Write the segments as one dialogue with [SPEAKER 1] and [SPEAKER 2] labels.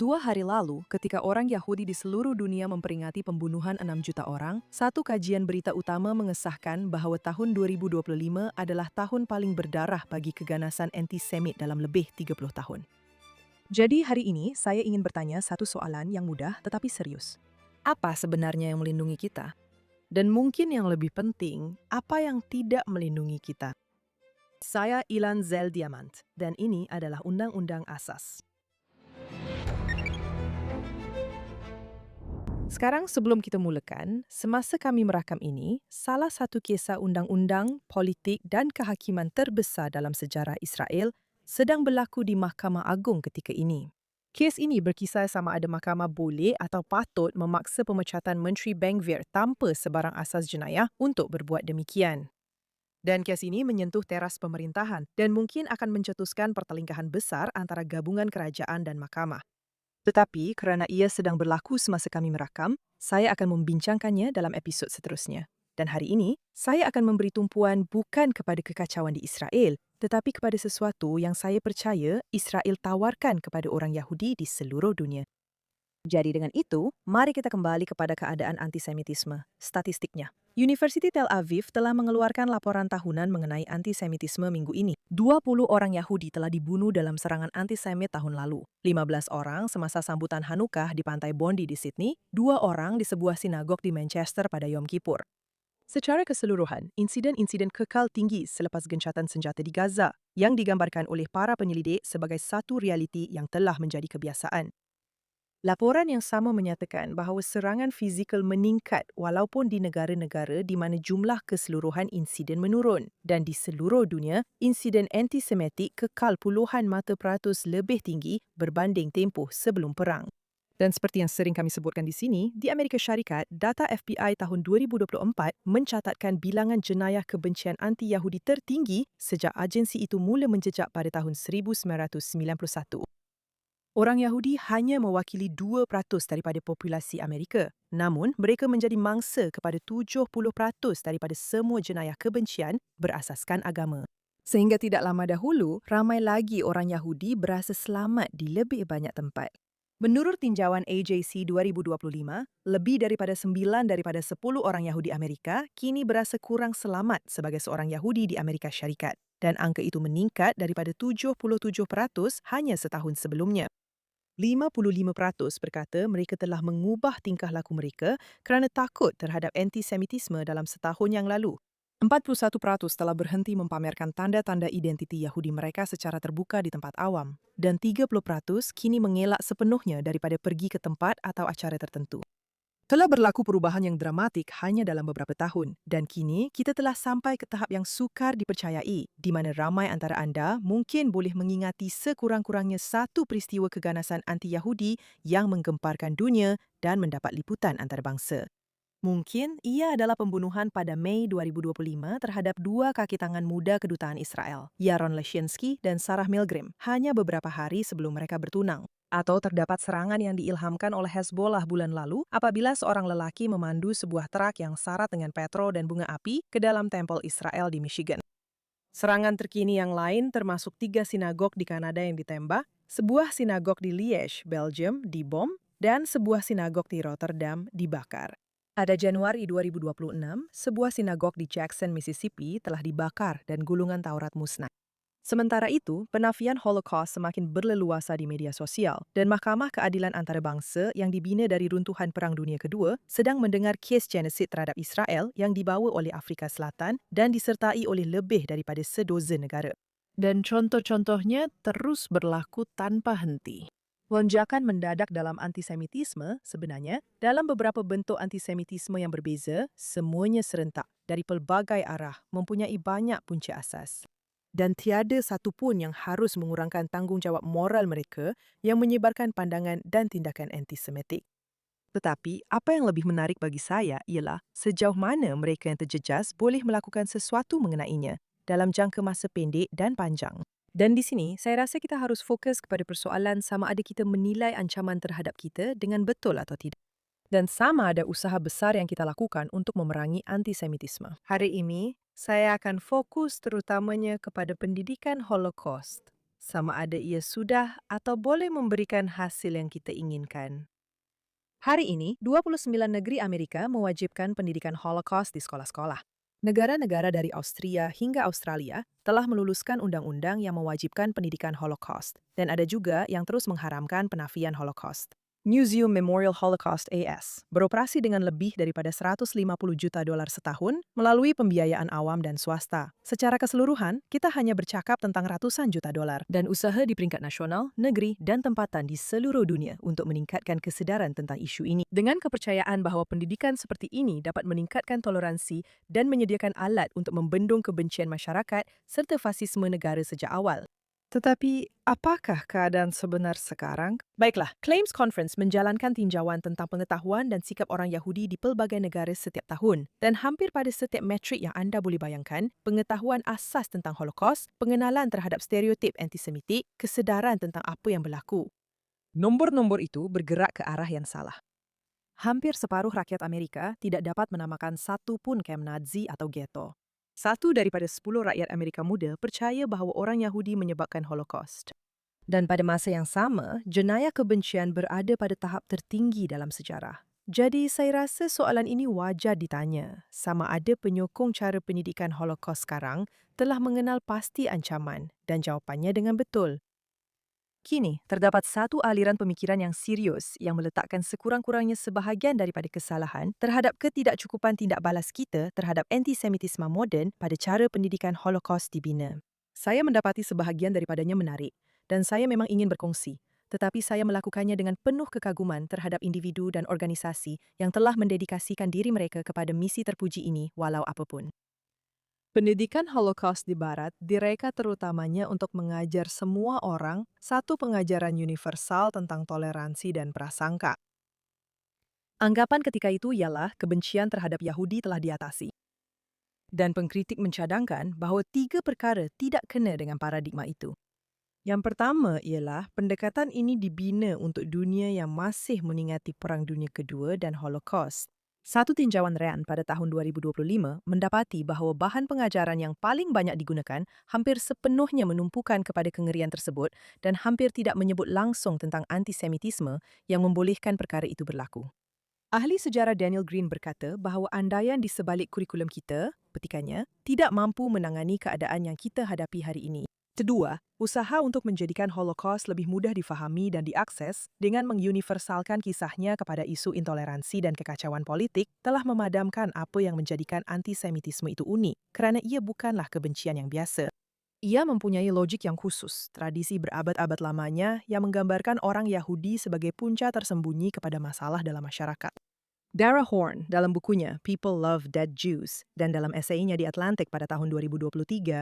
[SPEAKER 1] 2 hari lalu, ketika orang Yahudi di seluruh dunia memperingati pembunuhan 6 juta orang, satu kajian berita utama mengesahkan bahwa tahun 2025 adalah tahun paling berdarah bagi keganasan antisemit dalam lebih 30 tahun. Jadi hari ini saya ingin bertanya satu soalan yang mudah tetapi serius. Apa sebenarnya yang melindungi kita? Dan mungkin yang lebih penting, apa yang tidak melindungi kita? Saya Ilan Zeldiamant, dan ini adalah Undang-Undang Asas. Sekarang sebelum kita mulakan, semasa kami merakam ini, salah satu kisah undang-undang, politik dan kehakiman terbesar dalam sejarah Israel sedang berlaku di Mahkamah Agung ketika ini. Kes ini berkisar sama ada mahkamah boleh atau patut memaksa pemecatan Menteri Ben Gvir tanpa sebarang asas jenayah untuk berbuat demikian. Dan kes ini menyentuh teras pemerintahan dan mungkin akan mencetuskan pertelingkahan besar antara gabungan kerajaan dan mahkamah. Tetapi kerana ia sedang berlaku semasa kami merakam, saya akan membincangkannya dalam episod seterusnya. Dan hari ini, saya akan memberi tumpuan bukan kepada kekacauan di Israel, tetapi kepada sesuatu yang saya percaya Israel tawarkan kepada orang Yahudi di seluruh dunia. Jadi dengan itu, mari kita kembali kepada keadaan antisemitisme. Statistiknya. Universiti Tel Aviv telah mengeluarkan laporan tahunan mengenai antisemitisme minggu ini. 20 orang Yahudi telah dibunuh dalam serangan antisemit tahun lalu. 15 orang semasa sambutan Hanukkah di Pantai Bondi di Sydney, 2 orang di sebuah sinagog di Manchester pada Yom Kippur. Secara keseluruhan, insiden-insiden kekal tinggi selepas gencatan senjata di Gaza yang digambarkan oleh para penyelidik sebagai satu realiti yang telah menjadi kebiasaan. Laporan yang sama menyatakan bahawa serangan fizikal meningkat walaupun di negara-negara di mana jumlah keseluruhan insiden menurun dan di seluruh dunia, insiden antisemitik kekal puluhan mata peratus lebih tinggi berbanding tempoh sebelum perang. Dan seperti yang sering kami sebutkan di sini, di Amerika Syarikat, data FBI tahun 2024 mencatatkan bilangan jenayah kebencian anti-Yahudi tertinggi sejak agensi itu mula menjejak pada tahun 1991. Orang Yahudi hanya mewakili 2% daripada populasi Amerika. Namun, mereka menjadi mangsa kepada 70% daripada semua jenayah kebencian berasaskan agama. Sehingga tidak lama dahulu, ramai lagi orang Yahudi berasa selamat di lebih banyak tempat. Menurut tinjauan AJC 2025, lebih daripada 9 daripada 10 orang Yahudi Amerika kini berasa kurang selamat sebagai seorang Yahudi di Amerika Syarikat. Dan angka itu meningkat daripada 77% hanya setahun sebelumnya. 55% berkata mereka telah mengubah tingkah laku mereka kerana takut terhadap antisemitisme dalam setahun yang lalu. 41% telah berhenti mempamerkan tanda-tanda identiti Yahudi mereka secara terbuka di tempat awam. Dan 30% kini mengelak sepenuhnya daripada pergi ke tempat atau acara tertentu. Telah berlaku perubahan yang dramatik hanya dalam beberapa tahun dan kini kita telah sampai ke tahap yang sukar dipercayai di mana ramai antara anda mungkin boleh mengingati sekurang-kurangnya satu peristiwa keganasan anti-Yahudi yang menggemparkan dunia dan mendapat liputan antarabangsa. Mungkin ia adalah pembunuhan pada Mei 2025 terhadap 2 kaki tangan muda kedutaan Israel, Yaron Leshinsky dan Sarah Milgram, hanya beberapa hari sebelum mereka bertunang. Atau terdapat serangan yang diilhamkan oleh Hezbollah bulan lalu apabila seorang lelaki memandu sebuah truk yang syarat dengan petrol dan bunga api ke dalam tempel Israel di Michigan. Serangan terkini yang lain termasuk 3 sinagog di Kanada yang ditembak, sebuah sinagog di Liège, Belgium, dibom, dan sebuah sinagog di Rotterdam dibakar. Pada Januari 2026, sebuah sinagog di Jackson, Mississippi telah dibakar dan gulungan Taurat musnah. Sementara itu, penafian Holocaust semakin berleluasa di media sosial dan Mahkamah Keadilan Antarabangsa yang dibina dari runtuhan Perang Dunia Kedua sedang mendengar kes genosid terhadap Israel yang dibawa oleh Afrika Selatan dan disertai oleh lebih daripada sedozen negara. Dan contoh-contohnya terus berlaku tanpa henti. Lonjakan mendadak dalam antisemitisme sebenarnya dalam beberapa bentuk antisemitisme yang berbeza, semuanya serentak dari pelbagai arah mempunyai banyak punca asas. Dan tiada satu pun yang harus mengurangkan tanggungjawab moral mereka yang menyebarkan pandangan dan tindakan antisemitik. Tetapi, apa yang lebih menarik bagi saya ialah sejauh mana mereka yang terjejas boleh melakukan sesuatu mengenainya dalam jangka masa pendek dan panjang. Dan di sini, saya rasa kita harus fokus kepada persoalan sama ada kita menilai ancaman terhadap kita dengan betul atau tidak. Dan sama ada usaha besar yang kita lakukan untuk memerangi antisemitisme. Hari ini, saya akan fokus terutamanya kepada pendidikan Holocaust. sama ada ia sudah atau boleh memberikan hasil yang kita inginkan. Hari ini, 29 negeri Amerika mewajibkan pendidikan Holocaust di sekolah-sekolah. Negara-negara dari Austria hingga Australia telah meluluskan undang-undang yang mewajibkan pendidikan Holocaust, dan ada juga yang terus mengharamkan penafian Holocaust. Museum Memorial Holocaust AS beroperasi dengan lebih daripada 150 juta dolar setahun melalui pembiayaan awam dan swasta. Secara keseluruhan, kita hanya bercakap tentang ratusan juta dolar dan usaha di peringkat nasional, negeri, dan tempatan di seluruh dunia untuk meningkatkan kesedaran tentang isu ini. Dengan kepercayaan bahwa pendidikan seperti ini dapat meningkatkan toleransi dan menyediakan alat untuk membendung kebencian masyarakat serta fasisme negara sejak awal. Tetapi, apakah keadaan sebenar sekarang? Baiklah, Claims Conference menjalankan tinjauan tentang pengetahuan dan sikap orang Yahudi di pelbagai negara setiap tahun. Dan hampir pada setiap metrik yang anda boleh bayangkan, pengetahuan asas tentang Holocaust, pengenalan terhadap stereotip antisemitik, kesedaran tentang apa yang berlaku. Nombor-nombor itu bergerak ke arah yang salah. Hampir separuh rakyat Amerika tidak dapat menamakan satu pun kamp Nazi atau ghetto. 1 daripada 10 rakyat Amerika Muda percaya bahawa orang Yahudi menyebabkan Holocaust. Dan pada masa yang sama, jenayah kebencian berada pada tahap tertinggi dalam sejarah. Jadi, saya rasa soalan ini wajar ditanya, sama ada penyokong cara pendidikan Holocaust sekarang telah mengenal pasti ancaman dan jawapannya dengan betul. Kini, terdapat satu aliran pemikiran yang serius yang meletakkan sekurang-kurangnya sebahagian daripada kesalahan terhadap ketidakcukupan tindak balas kita terhadap antisemitisme moden pada cara pendidikan Holocaust dibina. Saya mendapati sebahagian daripadanya menarik dan saya memang ingin berkongsi, tetapi saya melakukannya dengan penuh kekaguman terhadap individu dan organisasi yang telah mendedikasikan diri mereka kepada misi terpuji ini walau apapun. Pendidikan Holocaust di Barat direka terutamanya untuk mengajar semua orang satu pengajaran universal tentang toleransi dan prasangka. Anggapan ketika itu ialah kebencian terhadap Yahudi telah diatasi. Dan pengkritik mencadangkan bahawa 3 perkara tidak kena dengan paradigma itu. Yang pertama ialah pendekatan ini dibina untuk dunia yang masih mengingati Perang Dunia Kedua dan Holocaust. Satu tinjauan RAND pada tahun 2025 mendapati bahawa bahan pengajaran yang paling banyak digunakan hampir sepenuhnya menumpukan kepada kengerian tersebut dan hampir tidak menyebut langsung tentang antisemitisme yang membolehkan perkara itu berlaku. Ahli sejarah Daniel Green berkata bahawa andaian di sebalik kurikulum kita, petikannya, tidak mampu menangani keadaan yang kita hadapi hari ini. Kedua, usaha untuk menjadikan Holocaust lebih mudah difahami dan diakses dengan menguniversalkan kisahnya kepada isu intoleransi dan kekacauan politik telah memadamkan apa yang menjadikan antisemitisme itu unik, kerana ia bukanlah kebencian yang biasa. Ia mempunyai logik yang khusus, tradisi berabad-abad lamanya yang menggambarkan orang Yahudi sebagai punca tersembunyi kepada masalah dalam masyarakat. Dara Horn dalam bukunya People Love Dead Jews dan dalam esainya di Atlantic pada tahun 2023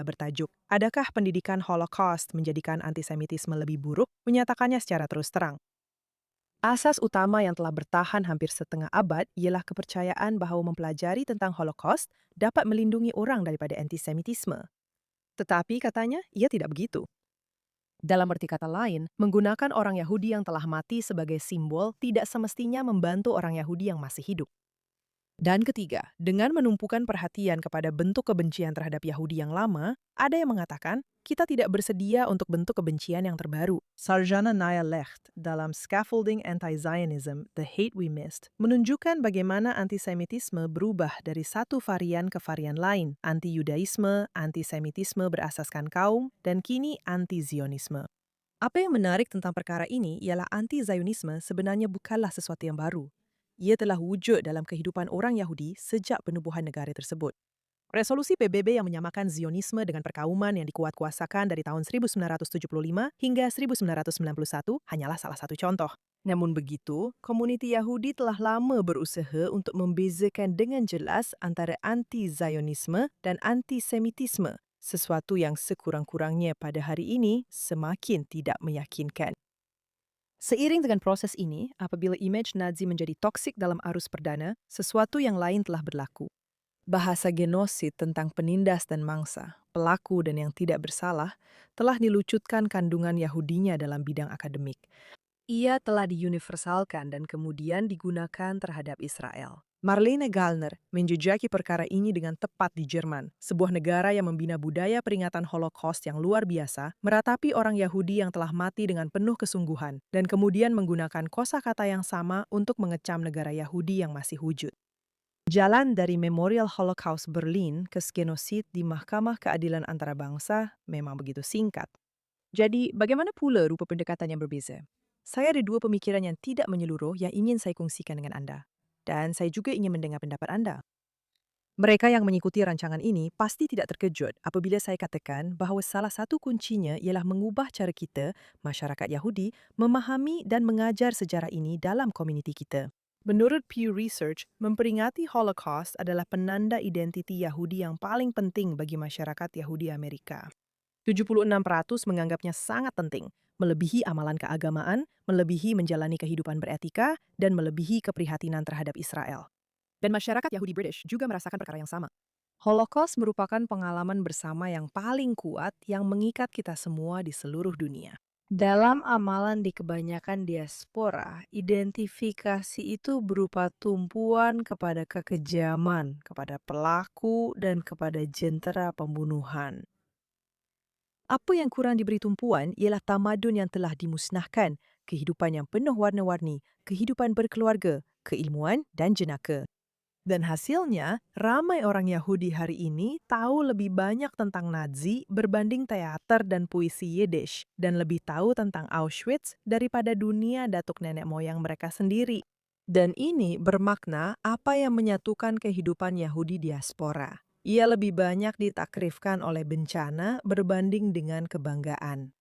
[SPEAKER 1] bertajuk Adakah Pendidikan Holocaust Menjadikan Antisemitisme Lebih Buruk? Menyatakannya secara terus terang. Asas utama yang telah bertahan hampir setengah abad ialah kepercayaan bahawa mempelajari tentang Holocaust dapat melindungi orang daripada antisemitisme. Tetapi katanya, ia tidak begitu. Dalam arti kata lain, menggunakan orang Yahudi yang telah mati sebagai simbol tidak semestinya membantu orang Yahudi yang masih hidup. Dan ketiga, dengan menumpukan perhatian kepada bentuk kebencian terhadap Yahudi yang lama, ada yang mengatakan kita tidak bersedia untuk bentuk kebencian yang terbaru. Sarjana Naya Lecht dalam Scaffolding Anti-Zionism, The Hate We Missed, menunjukkan bagaimana antisemitisme berubah dari satu varian ke varian lain, anti-Yudaisme, antisemitisme berasaskan kaum, dan kini anti-Zionisme. Apa yang menarik tentang perkara ini ialah anti-Zionisme sebenarnya bukanlah sesuatu yang baru. Ia telah wujud dalam kehidupan orang Yahudi sejak penubuhan negara tersebut. Resolusi PBB yang menyamakan Zionisme dengan perkauman yang dikuatkuasakan dari tahun 1975 hingga 1991 hanyalah salah satu contoh. Namun begitu, komuniti Yahudi telah lama berusaha untuk membezakan dengan jelas antara anti-Zionisme dan antisemitisme, sesuatu yang sekurang-kurangnya pada hari ini semakin tidak meyakinkan. Seiring dengan proses ini, apabila imej Nazi menjadi toksik dalam arus perdana, sesuatu yang lain telah berlaku. Bahasa genosid tentang penindas dan mangsa, pelaku dan yang tidak bersalah, telah dilucutkan kandungan Yahudinya dalam bidang akademik. Ia telah diuniversalkan dan kemudian digunakan terhadap Israel. Marlene Gallner menjejaki perkara ini dengan tepat di Jerman, sebuah negara yang membina budaya peringatan Holocaust yang luar biasa, meratapi orang Yahudi yang telah mati dengan penuh kesungguhan, dan kemudian menggunakan kosakata yang sama untuk mengecam negara Yahudi yang masih wujud. Jalan dari Memorial Holocaust Berlin ke genosid di Mahkamah Keadilan Antarabangsa memang begitu singkat. Jadi, bagaimana pula rupa pendekatan yang berbeza? Saya ada dua pemikiran yang tidak menyeluruh yang ingin saya kongsikan dengan Anda. Dan saya juga ingin mendengar pendapat Anda. Mereka yang mengikuti rancangan ini pasti tidak terkejut apabila saya katakan bahawa salah satu kuncinya ialah mengubah cara kita, masyarakat Yahudi, memahami dan mengajar sejarah ini dalam komuniti kita. Menurut Pew Research, memperingati Holocaust adalah penanda identiti Yahudi yang paling penting bagi masyarakat Yahudi Amerika. 76% menganggapnya sangat penting, melebihi amalan keagamaan, melebihi menjalani kehidupan beretika, dan melebihi keprihatinan terhadap Israel. Dan masyarakat Yahudi British juga merasakan perkara yang sama. Holocaust merupakan pengalaman bersama yang paling kuat yang mengikat kita semua di seluruh dunia. Dalam amalan di kebanyakan diaspora, identifikasi itu berupa tumpuan kepada kekejaman, kepada pelaku, dan kepada jentera pembunuhan. Apa yang kurang diberi tumpuan ialah tamadun yang telah dimusnahkan, kehidupan yang penuh warna-warni, kehidupan berkeluarga, keilmuan dan jenaka. Dan hasilnya, ramai orang Yahudi hari ini tahu lebih banyak tentang Nazi berbanding teater dan puisi Yiddish, dan lebih tahu tentang Auschwitz daripada dunia datuk nenek moyang mereka sendiri. Dan ini bermakna apa yang menyatukan kehidupan Yahudi diaspora. Ia lebih banyak ditakrifkan oleh bencana berbanding dengan kebanggaan.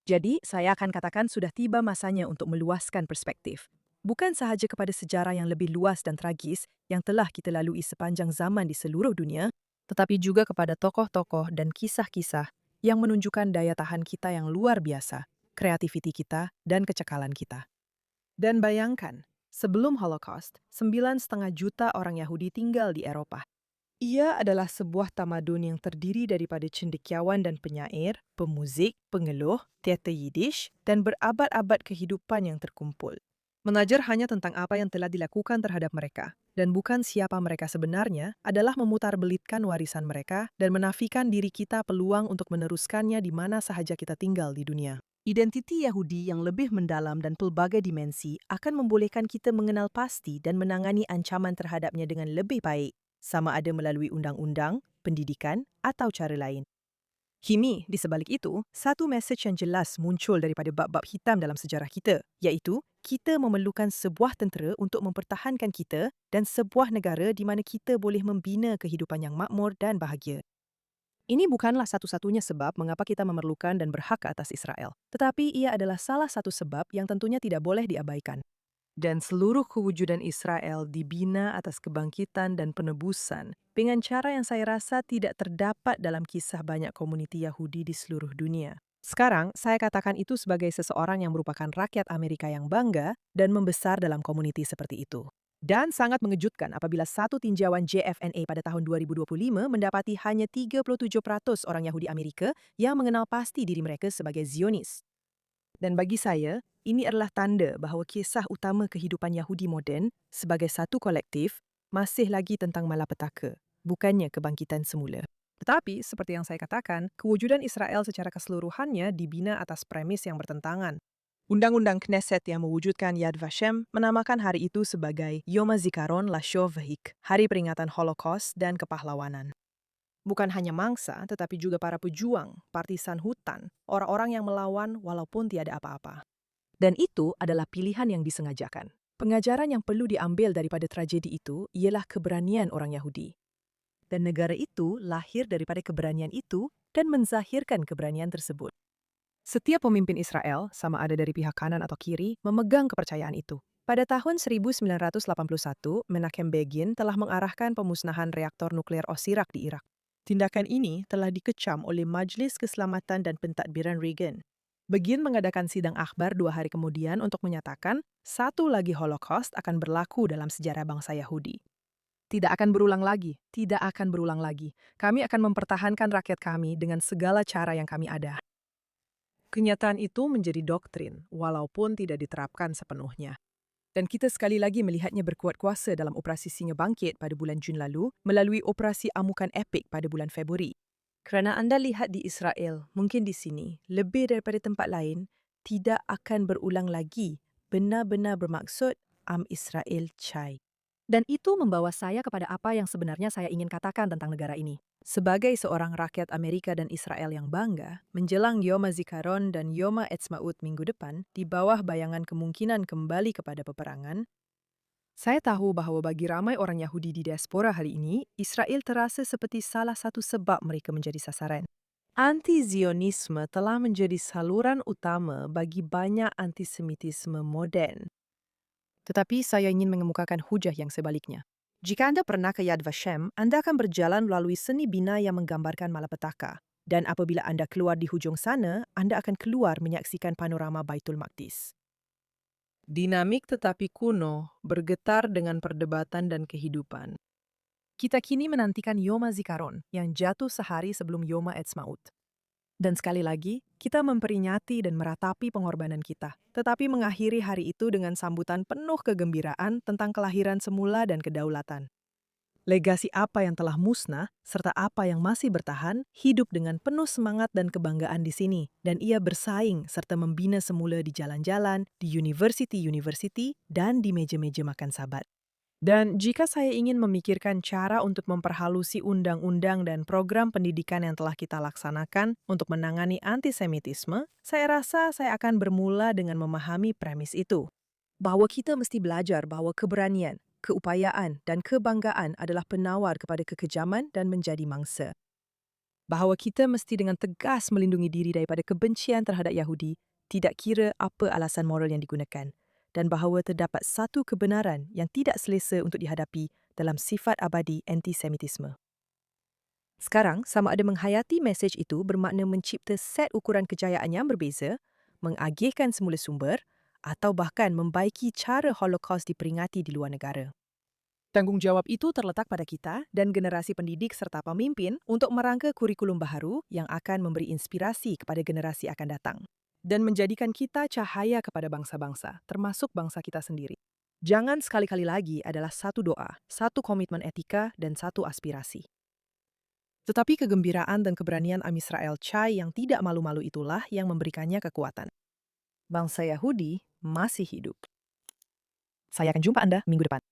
[SPEAKER 1] Jadi, saya akan katakan sudah tiba masanya untuk meluaskan perspektif. Bukan sahaja kepada sejarah yang lebih luas dan tragis yang telah kita lalui sepanjang zaman di seluruh dunia, tetapi juga kepada tokoh-tokoh dan kisah-kisah yang menunjukkan daya tahan kita yang luar biasa, kreativiti kita, dan kecekalan kita. Dan bayangkan, sebelum Holocaust, 9,5 juta orang Yahudi tinggal di Eropa. Ia adalah sebuah tamadun yang terdiri daripada cendekiawan dan penyair, pemuzik, pengeluh, teater Yiddish, dan berabad-abad kehidupan yang terkumpul. Mengajar hanya tentang apa yang telah dilakukan terhadap mereka, dan bukan siapa mereka sebenarnya, adalah memutarbelitkan warisan mereka dan menafikan diri kita peluang untuk meneruskannya di mana sahaja kita tinggal di dunia. Identiti Yahudi yang lebih mendalam dan pelbagai dimensi akan membolehkan kita mengenal pasti dan menangani ancaman terhadapnya dengan lebih baik, sama ada melalui undang-undang, pendidikan, atau cara lain. Kini, di sebalik itu, satu mesej yang jelas muncul daripada bab-bab hitam dalam sejarah kita, iaitu kita memerlukan sebuah tentera untuk mempertahankan kita dan sebuah negara di mana kita boleh membina kehidupan yang makmur dan bahagia. Ini bukanlah satu-satunya sebab mengapa kita memerlukan dan berhak atas Israel, tetapi ia adalah salah satu sebab yang tentunya tidak boleh diabaikan. Dan seluruh kewujudan Israel dibina atas kebangkitan dan penebusan dengan cara yang saya rasa tidak terdapat dalam kisah banyak komuniti Yahudi di seluruh dunia. Sekarang, saya katakan itu sebagai seseorang yang merupakan rakyat Amerika yang bangga dan membesar dalam komuniti seperti itu. Dan sangat mengejutkan apabila satu tinjauan JFNA pada tahun 2025 mendapati hanya 37% orang Yahudi Amerika yang mengenal pasti diri mereka sebagai Zionis. Dan bagi saya, ini adalah tanda bahawa kisah utama kehidupan Yahudi moden sebagai satu kolektif masih lagi tentang malapetaka, bukannya kebangkitan semula. Tetapi, seperti yang saya katakan, kewujudan Israel secara keseluruhannya dibina atas premis yang bertentangan. Undang-undang Knesset yang mewujudkan Yad Vashem menamakan hari itu sebagai Yom HaZikaron LaShoah Vahik, Hari Peringatan Holocaust dan Kepahlawanan. Bukan hanya mangsa, tetapi juga para pejuang, partisan hutan, orang-orang yang melawan walaupun tiada apa-apa. Dan itu adalah pilihan yang disengajakan. Pengajaran yang perlu diambil daripada tragedi itu ialah keberanian orang Yahudi. Dan negara itu lahir daripada keberanian itu dan menzahirkan keberanian tersebut. Setiap pemimpin Israel, sama ada dari pihak kanan atau kiri, memegang kepercayaan itu. Pada tahun 1981, Menachem Begin telah mengarahkan pemusnahan reaktor nuklear Osirak di Irak. Tindakan ini telah dikecam oleh Majlis Keselamatan dan Pentadbiran Reagan. Begin mengadakan sidang akhbar 2 hari kemudian untuk menyatakan satu lagi Holocaust akan berlaku dalam sejarah bangsa Yahudi. Tidak akan berulang lagi, tidak akan berulang lagi. Kami akan mempertahankan rakyat kami dengan segala cara yang kami ada. Kenyataan itu menjadi doktrin, walaupun tidak diterapkan sepenuhnya. Dan kita sekali lagi melihatnya berkuat kuasa dalam operasi Singa Bangkit pada bulan Jun lalu melalui operasi Amukan Epik pada bulan Februari. Kerana anda lihat di Israel, mungkin di sini, lebih daripada tempat lain, tidak akan berulang lagi benar-benar bermaksud Israel Chai.
[SPEAKER 2] Dan itu membawa saya kepada apa yang sebenarnya saya ingin katakan tentang negara ini.
[SPEAKER 1] Sebagai seorang rakyat Amerika dan Israel yang bangga, menjelang Yom HaZikaron dan Yom HaEtzmaut minggu depan, di bawah bayangan kemungkinan kembali kepada peperangan, saya tahu bahawa bagi ramai orang Yahudi di diaspora hari ini, Israel terasa seperti salah satu sebab mereka menjadi sasaran. Anti-Zionisme telah menjadi saluran utama bagi banyak antisemitisme moden. Tetapi saya ingin mengemukakan hujah yang sebaliknya. Jika Anda pernah ke Yad Vashem, Anda akan berjalan melalui seni bina yang menggambarkan malapetaka. Dan apabila Anda keluar di hujung sana, Anda akan keluar menyaksikan panorama Baitul Maqdis. Dinamik tetapi kuno, bergetar dengan perdebatan dan kehidupan. Kita kini menantikan Yom HaZikaron yang jatuh sehari sebelum Yom HaEtzmaut. Dan sekali lagi, kita memperingati dan meratapi pengorbanan kita, tetapi mengakhiri hari itu dengan sambutan penuh kegembiraan tentang kelahiran semula dan kedaulatan. Legasi apa yang telah musnah, serta apa yang masih bertahan, hidup dengan penuh semangat dan kebanggaan di sini, dan ia bersaing serta membina semula di jalan-jalan, di university-university, dan di meja-meja makan Sabat. Dan jika saya ingin memikirkan cara untuk memperhalusi undang-undang dan program pendidikan yang telah kita laksanakan untuk menangani antisemitisme, saya rasa saya akan bermula dengan memahami premis itu. Bahwa kita mesti belajar bahwa keberanian, keupayaan, dan kebanggaan adalah penawar kepada kekejaman dan menjadi mangsa. Bahwa kita mesti dengan tegas melindungi diri daripada kebencian terhadap Yahudi, tidak kira apa alasan moral yang digunakan. Dan bahawa terdapat satu kebenaran yang tidak selesa untuk dihadapi dalam sifat abadi antisemitisme. Sekarang, sama ada menghayati mesej itu bermakna mencipta set ukuran kejayaan yang berbeza, mengagihkan semula sumber, atau bahkan membaiki cara Holocaust diperingati di luar negara. Tanggungjawab itu terletak pada kita dan generasi pendidik serta pemimpin untuk merangka kurikulum baharu yang akan memberi inspirasi kepada generasi akan datang dan menjadikan kita cahaya kepada bangsa-bangsa, termasuk bangsa kita sendiri. Jangan sekali-kali lagi adalah satu doa, satu komitmen etika, dan satu aspirasi. Tetapi kegembiraan dan keberanian Israel Chai yang tidak malu-malu itulah yang memberikannya kekuatan. Bangsa Yahudi masih hidup. Saya akan jumpa Anda minggu depan.